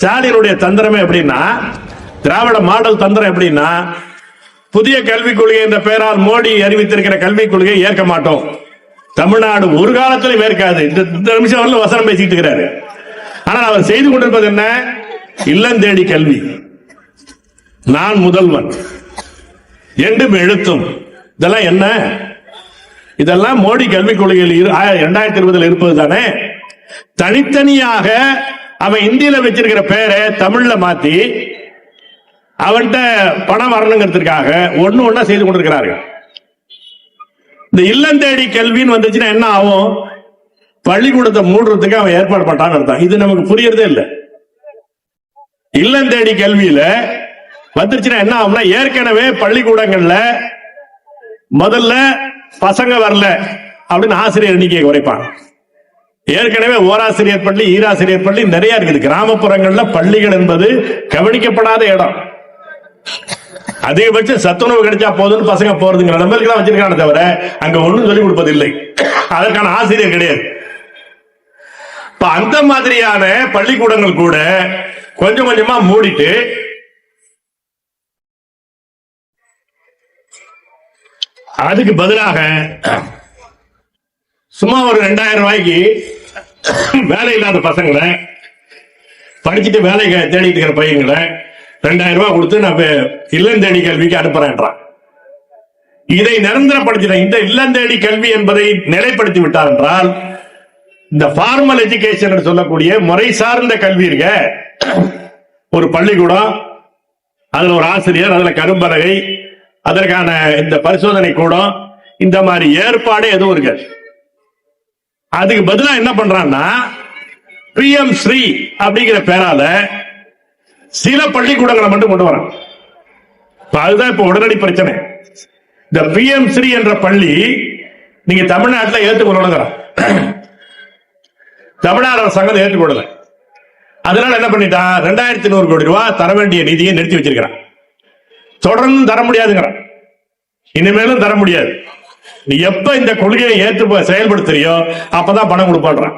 ஸ்டாலினுடைய தந்திரமே எப்படின்னா, திராவிட மாடல் தந்திரம் எப்படின்னா, புதிய கல்விக் கொள்கை என்ற பெயரால் மோடி அறிவித்திருக்கிற கல்விக் கொள்கையை ஏற்க மாட்டோம், தமிழ்நாடு ஒரு காலத்திலும் ஏற்காது. இந்த நிமிஷம் வரல வசனம் பேசிட்டு இருக்கிறாரு. ஆனால் அவர் செய்து கொண்டிருப்பது என்ன? இல்லம் தேடி கல்வி, நான் முதல்வன் என்றும் எழுத்தும். இதெல்லாம் என்ன? இதெல்லாம் மோடி கல்விக் கொள்கையில் 2020 இருப்பது தானே. தனித்தனியாக அவன் இந்தியில வச்சிருக்கிற பேரை தமிழ்ல மாத்தி அவன்கிட்ட பணம் வரணுங்கிறதுக்காக ஒண்ணு ஒண்ணா செய்து கொண்டிருக்கிறார்கள். இந்த இல்லம் தேடி கல்வின்னு வந்துச்சுன்னா என்ன ஆகும்? பள்ளிக்கூடத்தை மூடுறதுக்கு அவன் ஏற்பாடு பண்ணான்னு அர்த்தம். இது நமக்கு புரியறதே இல்லை. இல்லம் தேடி கல்வியில வந்துருச்சுன்னா என்ன ஆகும்னா, ஏற்கனவே பள்ளிக்கூடங்கள்ல முதல்ல பசங்க வரல அப்படின்னு ஆசிரியர் எண்ணிக்கையை குறைப்பான். ஏற்கனவே ஓராசிரியர் பள்ளி, ஈராசிரியர் பள்ளி நிறைய இருக்குது. கிராமப்புறங்கள்ல பள்ளிகள் என்பது கவனிக்கப்படாத இடம். அதிகபட்சம் சத்துணவு கிடைச்சா போதும்னு பசங்க போறதுங்கிற நம்பருக்கு தான் வச்சிருக்கான தவிர அங்க ஒண்ணும் சொல்லிக் கொடுப்பதில்லை. அதற்கான ஆசிரியர் கிடையாது. அந்த மாதிரியான பள்ளிக்கூடங்கள் கூட கொஞ்சம் கொஞ்சமா மூடிட்டு அதுக்கு பதிலாக சும்மா ஒரு 2000 ரூபாய்க்கு வேலை இல்லாத பசங்களை, படிச்சுட்டு வேலை தேடிட்டு இருக்கிற பையங்களை 2000 ரூபாய் கொடுத்து நான் இல்லம் தேடி கல்விக்கு அனுப்புறேன்றான். இதை நிரந்தரப்படுத்தின இந்த இல்லம் தேடி கல்வி என்பதை நிலைப்படுத்தி விட்டார் என்றால், இந்த ஃபார்மல் எஜுகேஷன் சொல்லக்கூடிய முறை சார்ந்த கல்வி இருக்க, ஒரு பள்ளிக்கூடம், அதுல ஒரு ஆசிரியர், அதுல கரும்பலகை, அதற்கான இந்த பரிசோதனை கூடம், இந்த மாதிரி ஏற்பாடு எதுவும் இருக்காது. அதுக்கு பதிலா என்ன பண்றான்னா, பிஎம் ஸ்ரீ அப்படிங்கிற பேரால சில பள்ளிக்கூடங்களை மட்டும் கொண்டு வரான். அதுதான் இப்ப உடனடி பிரச்சனை. இந்த பிஎம் ஸ்ரீ என்ற பள்ளி நீங்க தமிழ்நாட்டில் ஏற்றுக்கொள்ளணும், தமிழ்நாடு அரசாங்கம் ஏற்றுக்கொள்ளல. அதனால என்ன பண்ணிட்டான், 2100 கோடி ரூபாய் தர வேண்டிய நிதியை நிறுத்தி வச்சிருக்கிறான். தொடர்ந்து தர முடியாதுங்கிறான், இனிமேலும் தர முடியாது. நீ எப்ப இந்த கொள்கையை ஏற்று செயல்படுத்துறியோ அப்பதான் பணம் கொடுப்பான்.